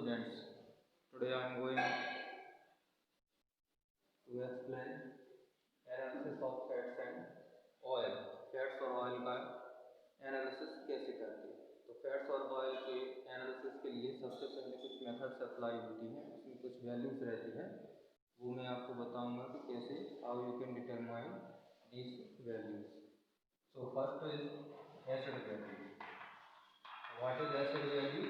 students, today I am going to explain analysis of fats and oil. Fats और oil का analysis कैसे करते हैं। तो फैट्स और ऑयल के एनालिसिस के लिए सबसे पहले कुछ मेथड्स अप्लाई होती हैं, उसमें कुछ वैल्यूज रहती है, वो मैं आपको बताऊंगा कि कैसे how you can determine these values. So first is acid value. What is acid value?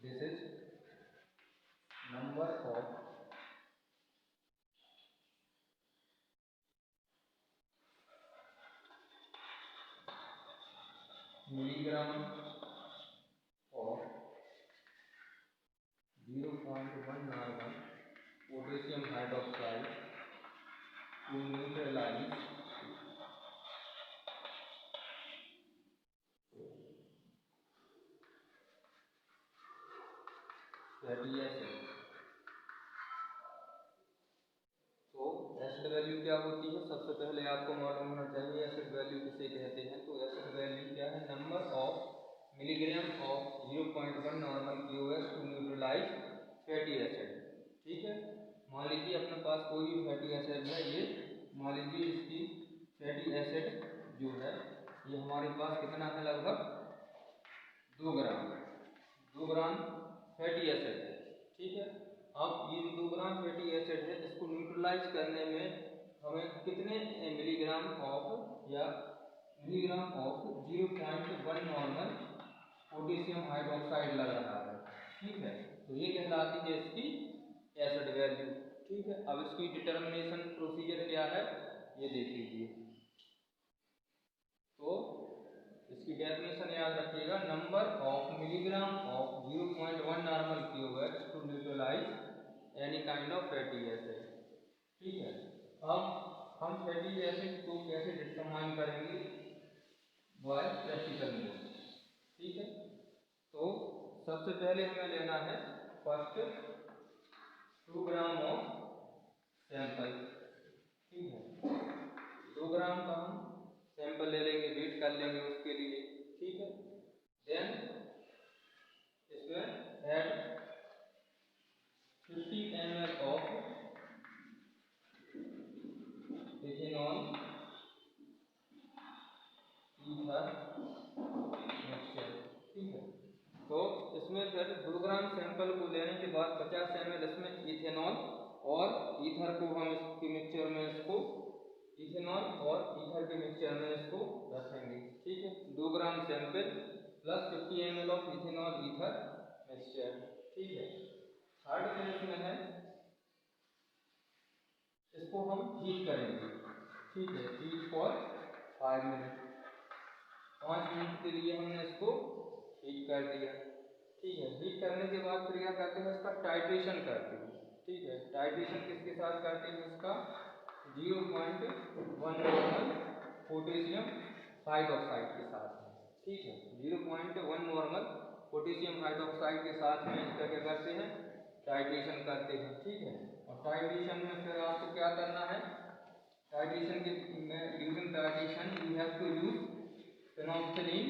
This is number of milligram of 0.1 normal potassium hydroxide to neutralize fatty acid। तो एसिड वैल्यू क्या होती है, सबसे पहले आपको मालूम होना चाहिए एसिड वैल्यू किसे कहते हैं। तो एसिड वैल्यू क्या है? Number of milligram of 0.1 normal QOH to neutralise fatty acid. ठीक है, मान लीजिए अपने पास कोई भी फैटी एसिड है, ये मान लीजिए इसकी फैटी एसिड जो है ये हमारे पास कितना है, लगभग 2 ग्राम फैटी एसिड है। ठीक है, अब ये 2 ग्राम फैटी एसिड है, इसको न्यूट्रलाइज करने में हमें कितने milligram of 0.1 normal potassium hydroxide लग रहा है। ठीक है, तो ये कहलाती है इसकी एसिड वैल्यू। ठीक है, अब इसकी डिटर्मिनेशन प्रोसीजर क्या है ये देख लीजिए। तो इसकी डेफिनेशन याद रखिएगा, number of milligram of 0.1 normal QOH to neutralise any kind of fatty acid. ठीक है, अब हम फैटी एसिड को कैसे डिटरमाइन करेंगे? By practical method. ठीक है, तो सबसे पहले हमें लेना है फर्स्ट 2 ग्राम ऑफ सैंपल। ठीक है, 2 ग्राम का हम सैंपल ले लेंगे, वेट कर लेंगे उसके लिए। ठीक है, देन इसमें add 50 ml of ethanol ether mixture. ठीक है, तो इसमें फिर 2 ग्राम सैंपल को लेने के बाद 50 ml इसमें इथेनॉल और ईथर को हम इसके मिक्सचर में इथेनॉल और ईथर के मिक्सचर में इसको रखेंगे। ठीक है, 2 gram sample plus 50 ml of ethanol ether mixture. ठीक है, थर्ड केस में है इसको हम हीट करेंगे। ठीक है, हीट फॉर 5 मिनट, 5 मिनट के लिए हमने इसको हीट कर दिया। ठीक है, हीट करने के बाद फिर क्या करते हैं, इसका टाइट्रेशन करते हैं। ठीक है, टाइट्रेशन किसके साथ करते हैं? इसका 0.1 नॉर्मल पोटेशियम हाइड्रोक्साइड के साथ। ठीक है, 0.1 नॉर्मल पोटेशियम हाइड्रोक्साइड के साथ में इसका क्या करते हैं, टाइट्रेशन करते हैं। ठीक है, और टाइट्रेशन में फिर आपको क्या करना है, टाइट्रेशन के during titration you have to use phenolphthalein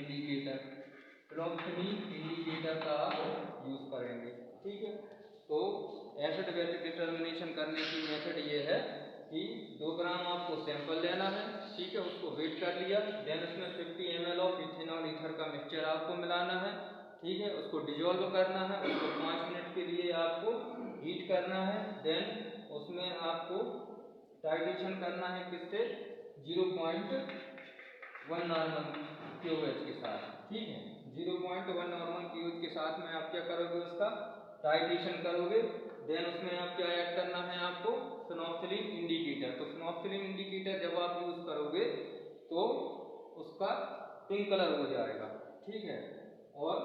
indicator. Phenolphthalein indicator का यूज करेंगे। ठीक है, तो एसिड वैल्यू डिटर्मिनेशन करने की मेथड ये है कि 2 ग्राम आपको सैंपल लेना है। ठीक है, उसको वेट कर लिया, देन उसमें 50 ml ऑफ इथेनॉल ईथर का मिक्सचर आपको मिलाना है। ठीक है, उसको डिजोल्व करना है, उसको 5 मिनट के लिए आपको हीट करना है। देन उसमें आपको टाइट्रेशन करना है किससे? 0.1 नॉर्मल QOH के साथ। ठीक है, 0.1 नॉर्मल QOH के साथ में आप क्या करोगे, उसका टाइट्रेशन करोगे। देन उसमें आप क्या ऐड करना है, आपको फेनोल्फथालीन इंडिकेटर। तो फेनोल्फथालीन इंडिकेटर जब आप यूज करोगे तो उसका पिंक कलर हो जाएगा। ठीक है, और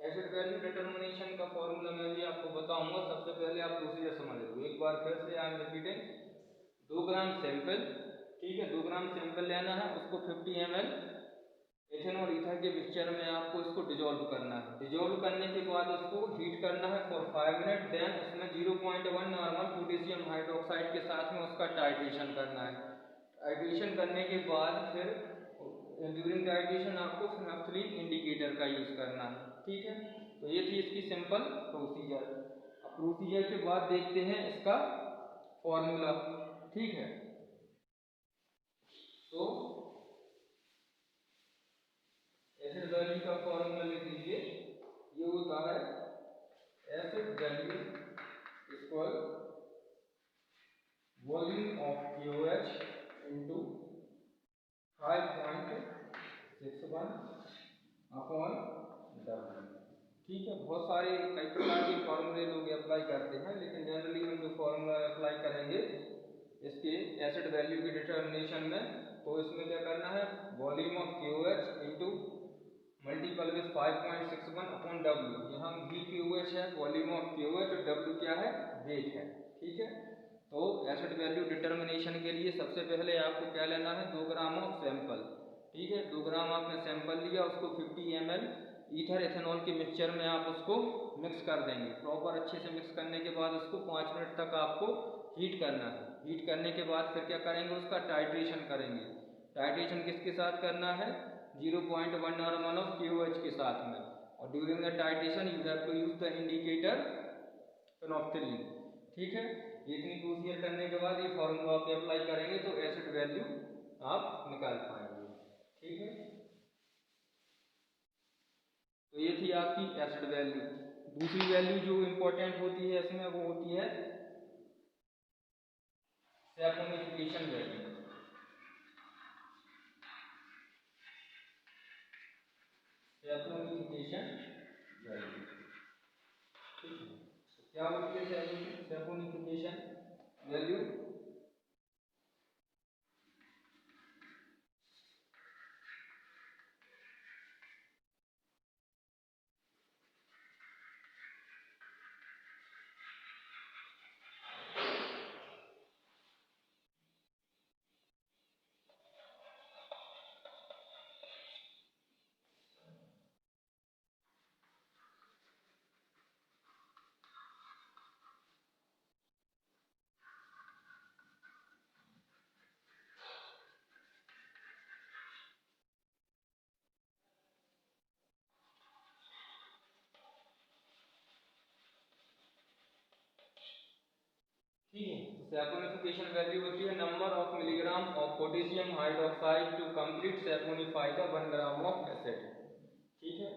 एसिड वैल्यू डिटर्मिनेशन का फॉर्मूला मैं भी आपको बताऊंगा, सबसे पहले आप प्रोसीजर समझ लो एक बार फिर से। I am repeating, 2 gram sample. ठीक है, 2 ग्राम सैंपल लेना है, उसको 50 ml इथेनॉल ईथर के मिक्सचर में आपको इसको डिजोल्व करना है। डिजोल्व करने के बाद उसको हीट करना है फॉर 5 मिनट। देन उसमें 0.1 नॉर्मल पोटेशियम हाइड्रोक्साइड के साथ में उसका टाइट्रेशन करना है। टाइट्रेशन करने के बाद फिर ड्यूरिंग टाइट्रेशन आपको फिनोल्फथालीन इंडिकेटर का यूज करना है, ठीक है। तो ये थी इसकी सिंपल प्रोसीजर। अब प्रोसीजर के बाद देखते हैं इसका फॉर्मूला, ठीक है। तो एसिड वैल्यू का फॉर्मूला लिख लीजिए, ये होता है acid value equal volume of KOH into 5.61 upon W, ठीक है। बहुत सारे कई प्रकार के फॉर्मूले लोग अप्लाई करते हैं, लेकिन जनरली हम जो फॉर्मूला अप्लाई करेंगे इसके एसिड वैल्यू की डिटर्मिनेशन में, तो इसमें क्या करना है, volume of KOH into multiple with 5.61 upon W। यहाँ VQH है वॉल्यूम ऑफ KOH और W क्या है, वेट है, ठीक है। तो एसिड वैल्यू डिटर्मिनेशन के लिए सबसे पहले आपको क्या लेना है, 2 ग्राम ऑफ सैंपल, ठीक है। 2 ग्राम आपने सैंपल लिया, उसको 50 ml ईथर एथेनॉल के मिक्सचर में आप उसको मिक्स कर देंगे। प्रॉपर अच्छे से मिक्स करने के बाद उसको 5 मिनट तक आपको हीट करना है। हीट करने के बाद फिर क्या करेंगे, उसका टाइट्रेशन करेंगे। टाइट्रेशन किसके साथ करना है, 0.1 नॉर्मल ऑफ KOH के साथ में। और during the titration you have to use the indicator phenolphthalein, ठीक है। ये इतनी प्रोसीजर करने के बाद ये फॉर्मूला आप अप्लाई करेंगे तो एसिड वैल्यू आप निकाल पाएंगे, ठीक है। तो ये थी आपकी एसिड वैल्यू। दूसरी वैल्यू जो इम्पोर्टेंट होती है इसमें, वो होती है सैपोनिफिकेशन वैल्यू। सैपोनिफिकेशन वैल्यू, ठीक है। तो क्या होती है सैपोनिफिकेशन वैल्यू, ठीक है। तो सैपोनिफिकेशन वैल्यू होती है number of milligram of potassium hydroxide to complete saponify the 1 gram of acid, ठीक है।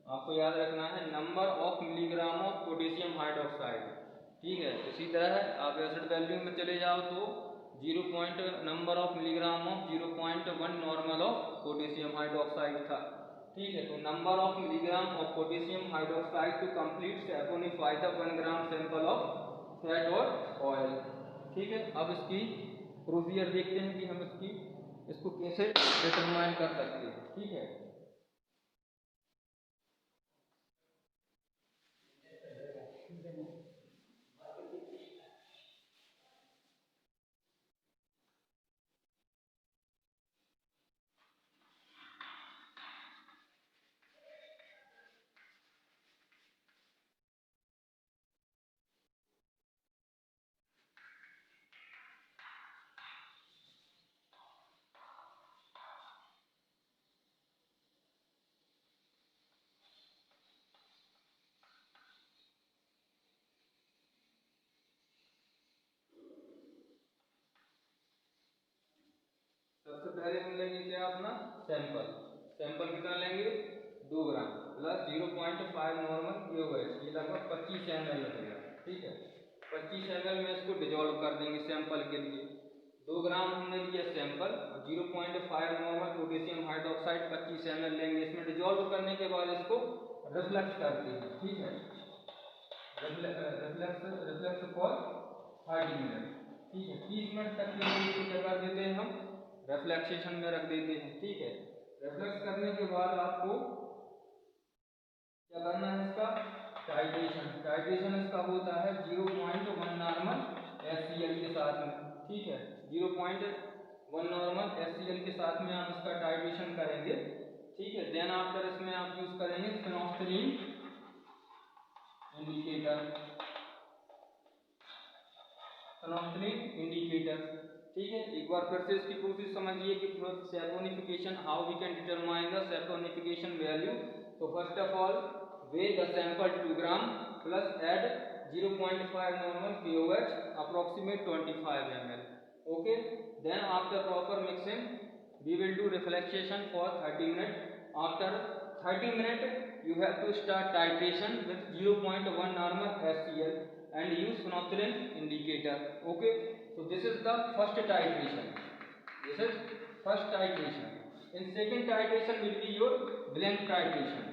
आपको याद रखना है number of milligram of potassium hydroxide, ठीक है। इसी तरह आप एसिड वैल्यू में चले जाओ तो number of milligram of 0.1 normal of potassium hydroxide था, ठीक है। तो number of milligram of potassium hydroxide to complete saponify the 1 gram sample of fat और ऑयल, ठीक है। अब इसकी प्रोसीजर देखते हैं कि हम इसको कैसे डिटरमाइन कर सकते हैं, ठीक है। सबसे पहले हम लेंगे क्या, अपना सैंपल। सैंपल कितना लेंगे, 2 ग्राम प्लस 0.5 नॉर्मल KOH, ये लगभग 25 ml लगेगा, ठीक है। 25 ml में इसको डिजोल्व कर देंगे सैंपल के लिए। 2 ग्राम हमने लिया sample, 0.5 normal potassium hydroxide 25 ml लेंगे। इसमें डिजोल्व करने के बाद इसको रिफ्लेक्ट करते हैं, ठीक है। रिफ्लेक्स फॉर 30 मिनट, ठीक है। 30 मिनट तक के लिए इसको क्या कर देते हैं, हम रिफ्लेक्सेशन में रख देते हैं, ठीक है। रिफ्लेक्स करने के बाद आपको क्या करना है, इसका टाइट्रेशन। टाइट्रेशन इसका होता है 0.1 नॉर्मल HCl के साथ में, ठीक है। 0.1 नॉर्मल HCl के साथ में आप इसका टाइट्रेशन करेंगे, ठीक है। देन आफ्टर इसमें आप यूज करेंगे फिनोल्फथालीन इंडिकेटर, फिनोल्फथालीन इंडिकेटर, ठीक है, एक बार फिर से इसकी प्रोसेस समझिए कि saponification, how we can determine the saponification value. तो first of all weigh the sample 2 gram plus add 0.5 normal KOH approximate 25 ml. Okay, then after proper mixing we will do reflection for 30 minutes. After 30 minutes you have to start titration with 0.1 normal HCl and use phenolphthalein indicator. Okay, so this is the first titration. This is first titration. In second titration will be your blend titration.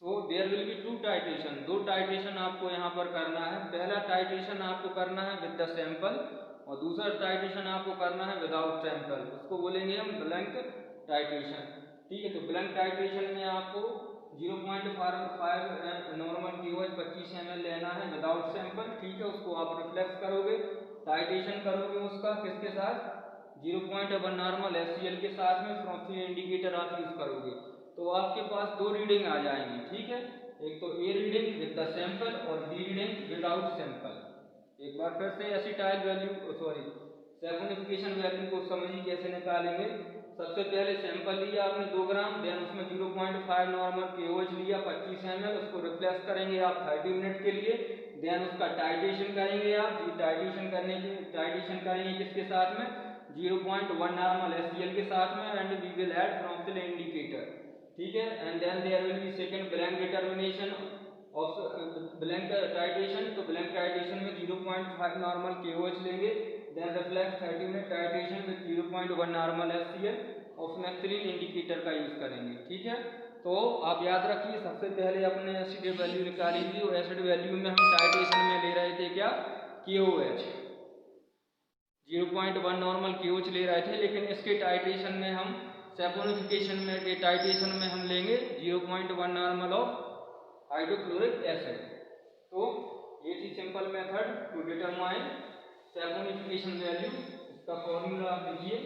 तो there will be 2 titration, 2 titration आपको यहाँ पर करना है। पहला titration आपको करना है विद द सैंपल और दूसरा टाइट्रेशन आपको करना है विदाउट सैंपल, उसको बोलेंगे हम ब्लैंक टाइट्रेशन। ठीक है, तो ब्लैंक टाइट्रेशन में आपको 0.5 नॉर्मल KOH 25 ml लेना है विदाउट सैंपल। ठीक है, उसको आप रिफ्लेक्स करोगे, टाइट्रेशन करोगे उसका किसके साथ, 0.1 नॉर्मल HCl के साथ में, फ्रॉथिंग इंडिकेटर आप यूज करोगे। तो आपके पास 2 रीडिंग आ जाएंगी। ठीक है, एक तो ए रीडिंग विद द सैंपल और बी रीडिंग विदाउट सैंपल। एक बार फिर से एसिटाइल वैल्यू सैपोनिफिकेशन वैल्यू को समझिए कैसे निकालेंगे। सबसे पहले सैंपल लिया आपने 2 ग्राम, देन उसमें 0.5 नॉर्मल KOH लिया 25 ml, उसको रिफ्लेक्स करेंगे आप 30 मिनट के लिए। देन उसका टाइट्रेशन करेंगे आप, टाइट्रेशन करेंगे किसके साथ में, 0.1 नॉर्मल HCl के साथ में, and we will add frothing indicator. ठीक है, and then there will be second blank determination of blank titration. तो ब्लैंक टाइट्रेशन में 0.5 नॉर्मल KOH लेंगे, then reflux 30 minute titration with 0.1 normal HCl और फ्रॉथिंग इंडिकेटर का यूज करेंगे। ठीक है, तो आप याद रखिए सबसे पहले अपने एसिड वैल्यू निकालेंगे और एसिड वैल्यू में हम टाइट्रेशन में ले रहे थे क्या, KOH 0.1 नॉर्मल KOH ले रहे थे, लेकिन इसके टाइट्रेशन में हम सैपोनिफिकेशन में के टाइट्रेशन में हम लेंगे 0.1 नॉर्मल ऑफ हाइड्रोक्लोरिक एसिड। तो ये थी simple method to determine saponification value. इसका फॉर्मूला आप लिखिए,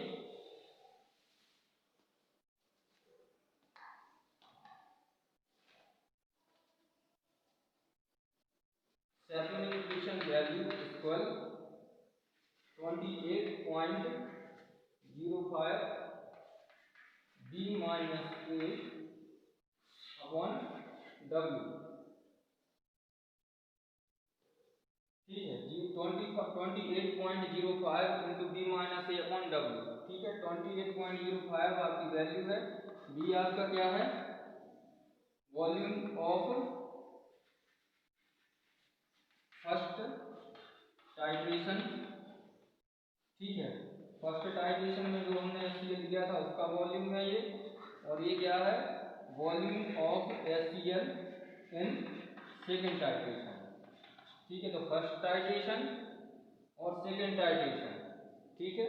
saponification value equal 28.05 B minus A upon W। ठीक है जी, 28.05 into B minus A upon W। ठीक है, 28.05 आपकी वैल्यू है, B आपका क्या है, वॉल्यूम ऑफ फर्स्ट टाइट्रेशन। ठीक है, फर्स्ट टाइट्रेशन में जो हमने HCl लिया था उसका वॉल्यूम है ये, और ये क्या है, volume of HCl in second titration. ठीक है, तो फर्स्ट टाइट्रेशन और सेकेंड टाइट्रेशन। ठीक है,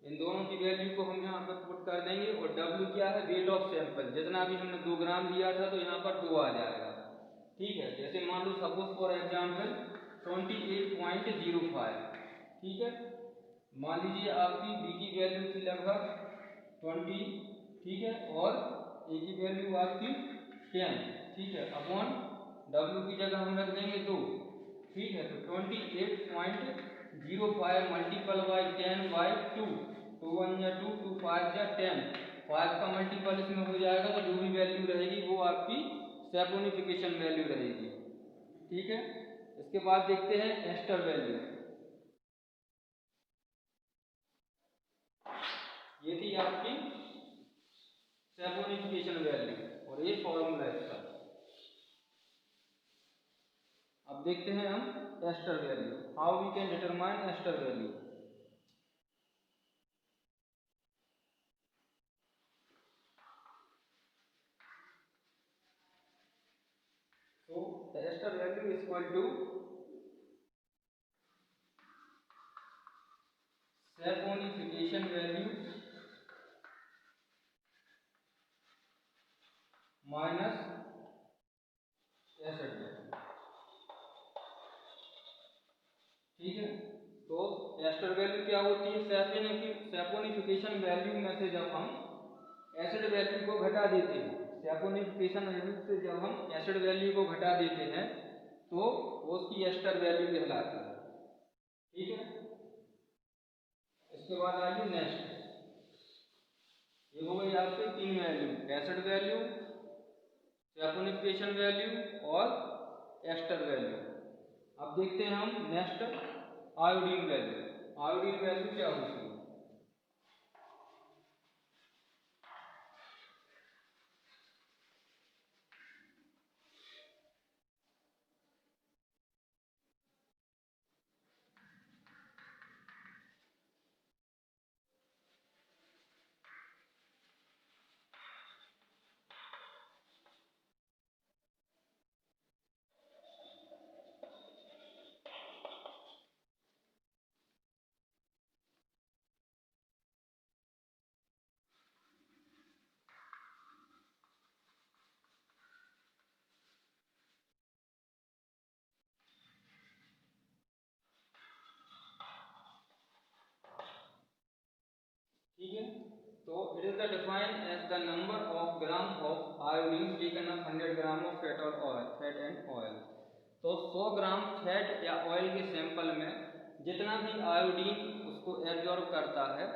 इन दोनों की वैल्यू को हम यहाँ पर पुट कर देंगे, और W क्या है, वेट ऑफ सैंपल, जितना भी हमने 2 ग्राम लिया था तो यहाँ पर 2 आ जाएगा। ठीक है, जैसे मान लो सपोज फॉर एग्जाम्पल 28.05। ठीक है, मान लीजिए आपकी B की वैल्यू थी लगभग 20। ठीक है, और A की वैल्यू आपकी 10। ठीक है, अपॉन W की जगह हम रख देंगे 2। ठीक है, तो 28.05 मल्टीपल बाई 10 बाई 2, 2 1 या 2, 2 5 या 10, 5 का मल्टीपल इसमें हो जाएगा, तो जो भी वैल्यू रहेगी वो आपकी सैपोनिफिकेशन वैल्यू रहेगी। ठीक है, इसके बाद देखते हैं एस्टर वैल्यू। ये थी आपकी सैपोनिफिकेशन वैल्यू और ये फॉर्मूला इसका। अब देखते हैं हम ester value, how we can determine ester value. So the ester value is equal to saponification value minus acid value। ठीक है, तो एस्टर वैल्यू क्या होती है, सैपोनिफिकेशन वैल्यू में से जब हम एसिड वैल्यू को घटा देते हैं, सैपोनिफिकेशन वैल्यू से जब हम एसिड वैल्यू को घटा देते हैं तो उसकी एस्टर वैल्यू कहलाती है। ठीक है। इसके बाद आइए नेक्स्ट, ये हो गई आपके 3 value, acid value, saponification value और एस्टर वैल्यू। अब देखते हैं हम next iodine value. Iodine value क्या होती है? ठीक है, तो it is the define as the number of gram of iodine taken of 100 gram of fat और ऑयल, फैट एंड ऑयल। तो 100 ग्राम फैट या ऑयल के सैंपल में जितना भी आयोडीन उसको एब्जॉर्ब करता है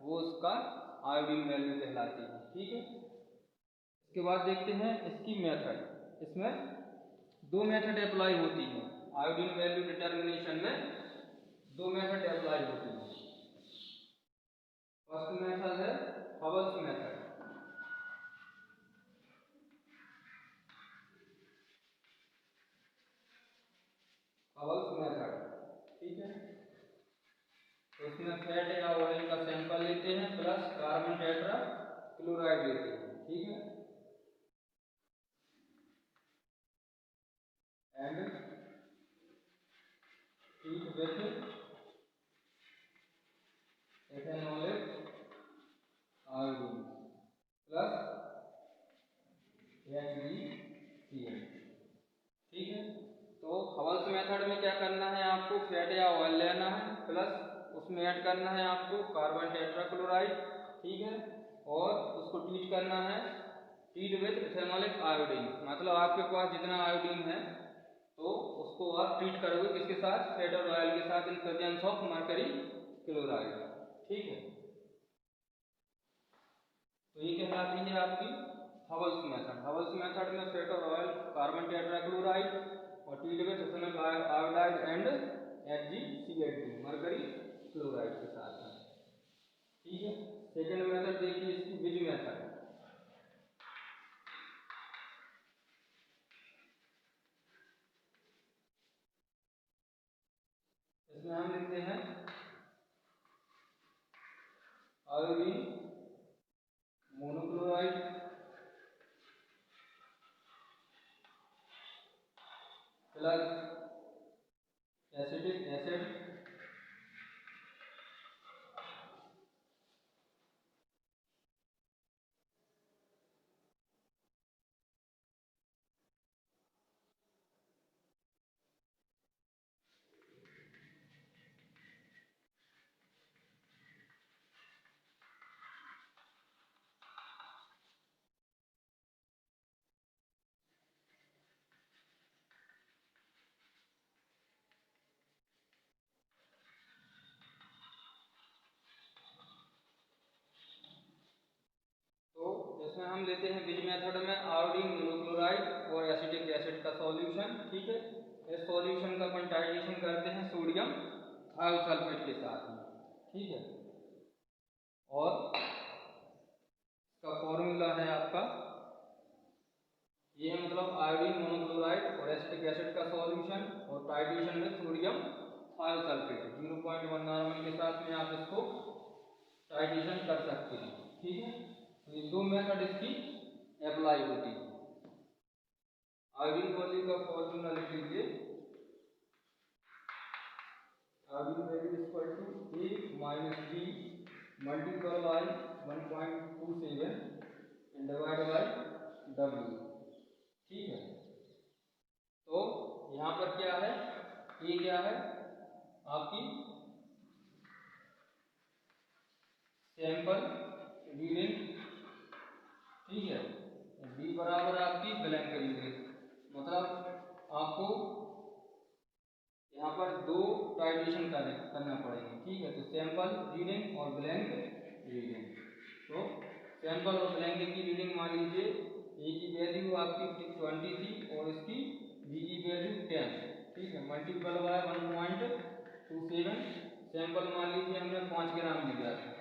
वो उसका आयोडीन वैल्यू कहलाती है। ठीक है, इसके बाद देखते हैं इसकी मेथड। इसमें 2 मेथड अप्लाई होती है आयोडीन वैल्यू डिटर्मिनेशन में, 2 मेथड अप्लाई होती है। फर्स्ट मेथड है हबल्स मेथड। हबल्स मेथड, ठीक है, तो इसमें फैट या ऑयल का सैंपल लेते हैं प्लस कार्बन टेट्रा क्लोराइड लेते हैं। ठीक है, and heat with ethanolic iodine plus HgCl। ठीक है, तो हबल्स मेथड में क्या करना है आपको, फैट या ऑयल लेना है प्लस उसमें ऐड करना है आपको कार्बन टेट्राक्लोराइड। ठीक है, और उसको ट्रीट करना है, ट्रीट विथ इथेनॉलिक आयोडीन, मतलब आपके पास जितना आयोडीन है तो उसको आप ट्रीट करोगे किसके साथ, फैट और ऑयल के साथ in presence of mercury chloride. ठीक है, तो ये कहलाती है आपकी हबल्स मेथड। हबल्स मेथड में फैट और ऑयल, कार्बन टेट्राक्लोराइड और treat with ethanolic iodide and HgCl2 mercury chloride के साथ है। ठीक है, सेकेंड मेथड देखिए इसकी विज मेथड। इसमें हम लिखते हैं iodine monochloride plus acetic acid इसमें हम लेते हैं विज मेथड में आयोडीन मोनोक्लोराइड और एसिटिक एसिड का सॉल्यूशन। ठीक है, इस सॉल्यूशन का अपन टाइट्रेशन करते हैं सोडियम थायोसल्फेट के साथ में। ठीक है, और इसका फॉर्मूला है आपका ये है, मतलब आयोडीन मोनोक्लोराइड और एसिटिक एसिड का सॉल्यूशन और टाइट्रेशन में सोडियम थायोसल्फेट 0.1 नॉर्मल के साथ में आप इसको टाइट्रेशन कर सकते हैं। ठीक है, तो ये 2 मेथड इसकी अप्लाई होती है। आयोडीन वैल्यू का फॉर्मूला लिख लीजिए, iodine value equal to A minus B multiple by 1.27 and divide by W। ठीक है, तो यहाँ पर क्या है, ये क्या है आपकी सैंपल रीडिंग। ठीक है, B बराबर आपकी ब्लैंक रीडिंग, मतलब आपको यहाँ पर दो टाइट्रेशन करना पड़ेंगे, ठीक है। तो सैंपल रीडिंग और ब्लैंक रीडिंग। तो सैंपल और ब्लैंक की रीडिंग मान लीजिए, ए की वैल्यू आपकी 20 थी और इसकी बी की वैल्यू 10, ठीक है। मल्टीपल बाय 1.27, सैंपल मान लीजिए हमने 5 ग्राम लिया था,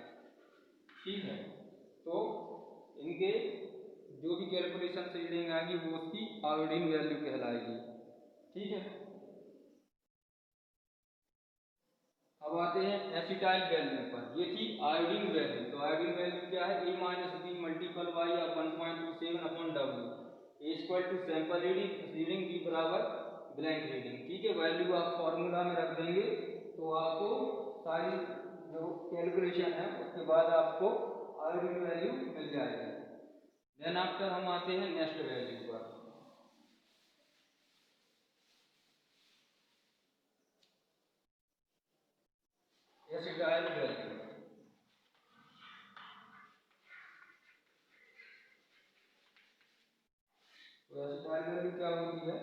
ठीक है। तो इनके जो भी कैलकुलेशन से रीडिंग आएगी वो उसकी आयोडीन वैल्यू कहलाएगी, ठीक है। अब आते हैं एसिटाइल वैल्यू पर। ये थी आयोडीन वैल्यू। तो आयोडीन वैल्यू क्या है, A minus B multiple by 1.27 upon W, A equal to sample reading B बराबर ब्लैंक रीडिंग, ठीक है। वैल्यू आप फॉर्मूला में रख देंगे तो आपको सारी जो कैलकुलेशन है उसके बाद आपको आयोडीन वैल्यू मिल जाएगी। देन आफ्टर हम आते हैं नेक्स्ट वैल्यू पर। एसिटाइल वैल्यू, तो एसिटाइल वैल्यू क्या होती है,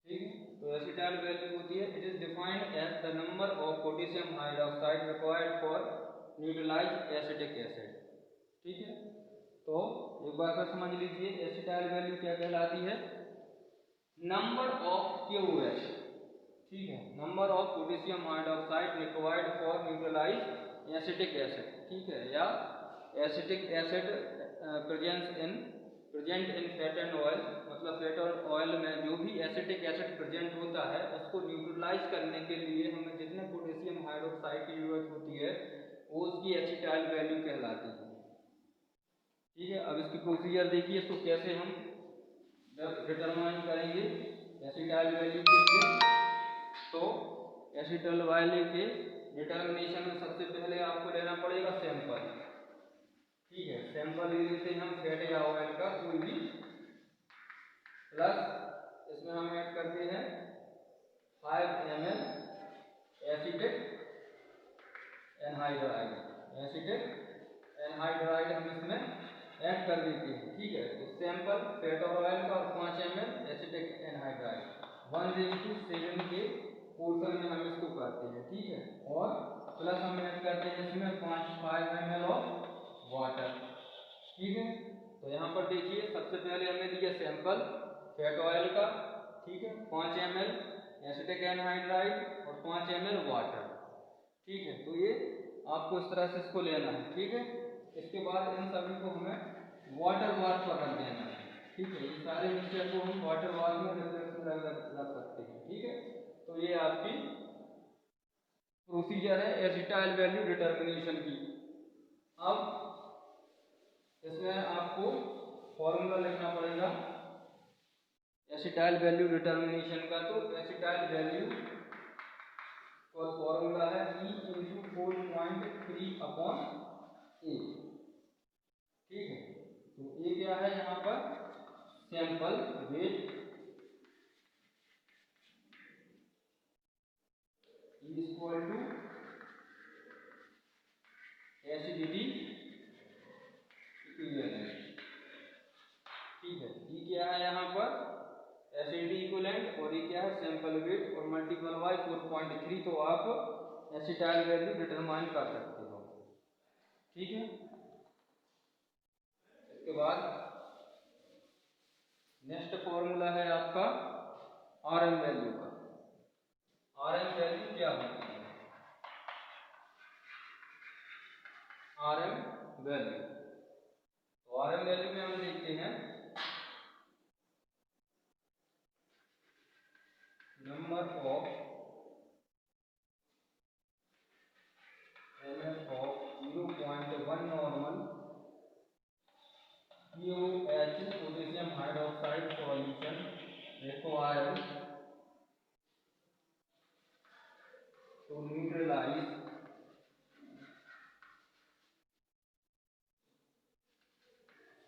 ठीक है। तो एसिटाइल वैल्यू होती है, it is defined as the number of potassium hydroxide required for neutralize acetic acid, ठीक है। तो एक बार फिर समझ लीजिए एसिटाइल वैल्यू क्या कहलाती है, नंबर ऑफ क्यूएच, ठीक है, number of potassium hydroxide required for neutralize acetic acid, ठीक है, या acetic acid present in fat and oil, मतलब फैट और ऑयल में जो भी एसिटिक एसिड प्रेजेंट होता है उसको न्यूट्रलाइज करने के लिए हमें जितने पोटेशियम हाइड्रोक्साइड की जरूरत होती है वो उसकी एसिटाइल वैल्यू कहलाती है, ठीक है। अब इसकी प्रोसीजर देखिए, इसको कैसे हम डिटरमाइन करेंगे एसिटाइल वैल्यू के लिए। तो एसिटाइल वैल्यू के डिटर्मिनेशन में सबसे पहले आपको लेना पड़ेगा सैंपल, ठीक है। सैंपल ले लेते हैं हम फैट या ऑयल का कोई भी, प्लस इसमें हम ऐड करते हैं 5 ml acetic anhydride, acetic anhydride हम इसमें ऐड कर देते हैं, ठीक है। तो सैंपल फैट और ऑयल का और 5 ml एसिटिक एनहाइड्राइड 1:7 के पोर्शन में हम इसको करते हैं, ठीक है। और प्लस हम ऐड करते हैं इसमें 5 ml ऑफ वाटर, ठीक है। तो यहाँ पर देखिए सबसे पहले हमने लिया सैंपल फैट ऑयल का, ठीक है, 5 ml एसिटिक एनहाइड्राइड और 5 ml वाटर, ठीक है। तो ये आपको इस तरह से इसको लेना है, ठीक है। इसके बाद इन सभी को हमें वाटर बाथ पर रख देना है, ठीक है। ये सारे मिक्सचर को हम वाटर बाथ में रख सकते हैं, ठीक है। तो ये आपकी प्रोसीजर है एसिटाइल वैल्यू डिटर्मिनेशन की। अब इसमें आपको फॉर्मूला लिखना पड़ेगा एसिटाइल वैल्यू डिटर्मिनेशन का। तो एसिटाइल वैल्यू और फॉर्मूला है E इंटू 4.3 अपॉन ए, ठीक है। तो ए क्या है यहाँ पर, sample weight, equal to acidity equivalent, ठीक है। ई क्या है यहाँ पर एसिडिटी इक्विवेलेंट और ये क्या है सैंपल वेट और मल्टीपल बाय 4.3, तो आप एसिटाइल वैल्यू डिटरमाइन कर सकते हो, ठीक है। इसके बाद नेक्स्ट फॉर्मूला है आपका आरएम वैल्यू का। आरएम वैल्यू क्या होती है, आरएम वैल्यू, तो आरएम वैल्यू में हम देखते हैं number of ml of 0.1 normal required to neutralize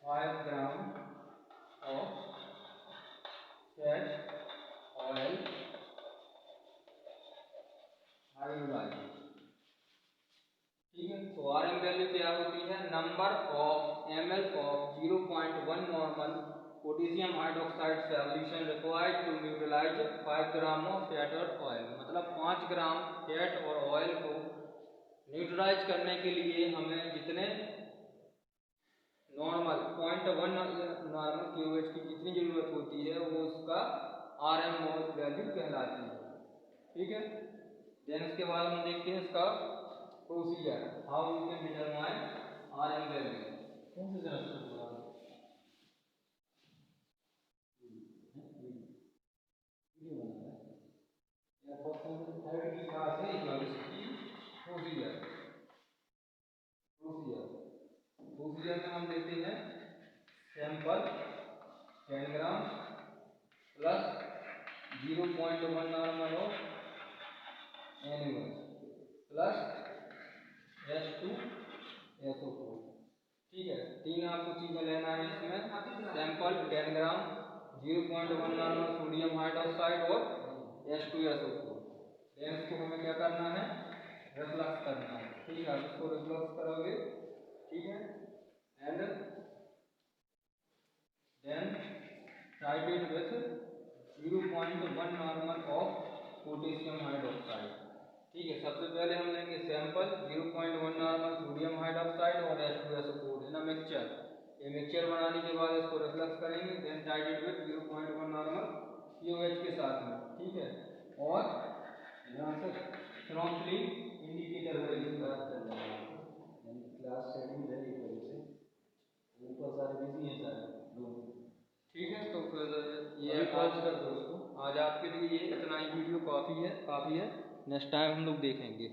5 gram of fat oil hydrolyzed। ठीक है, तो RM वैल्यू क्या होती है, number of ml of 0.1 normal potassium hydroxide solution required to neutralize 5 gram of fat और ऑयल। मतलब 5 ग्राम फैट और oil को न्यूट्रलाइज करने के लिए हमें जितने नॉर्मल 0.1 नॉर्मल KOH की जितनी जरूरत होती है वो उसका RM मोल वैल्यू कहलाती है। ठीक है, देन उसके बाद हम देखते हैं इसका procedure, how you can determine RM value. कौन से तरह से प्रोसीजर में हम देते हैं sample 10 gram plus 0.1 normal of NaOH plus H2SO4। ठीक है, तीन आपको चीजें लेना है इसमें, सैंपल 10 ग्राम, 0.1 नॉर्मल सोडियम हाइड्रोक्साइड और H2SO4। देन इसको हमें क्या करना है, रिफ्लक्स करना है। ठीक है, आप इसको रिफ्लक्स करोगे। ठीक है, and then titrate with 0.1 normal of potassium hydroxide. ठीक है, सबसे पहले हम लेंगे सैंपल 0.1 नॉर्मल सोडियम हाइड्रोक्साइड और H2SO4 इन अ मिक्सचर। ये मिक्सचर बनाने के बाद इसको रिफ्लक्स करेंगे, then titrate with 0.1 normal KOH के साथ में। ठीक है, और यहाँ से थ्रोम्बोलिन इंडिकेटर वैल्यू क्लास शेड्यूल है ये वजह से ऊपर सारे बिजी हैं सारे लोग। ठीक है, तो फिर ये आज कर दो उसको, आज आपके लिए ये इतना ही वीडियो काफ़ी है। नेक्स्ट टाइम हम लोग देखेंगे।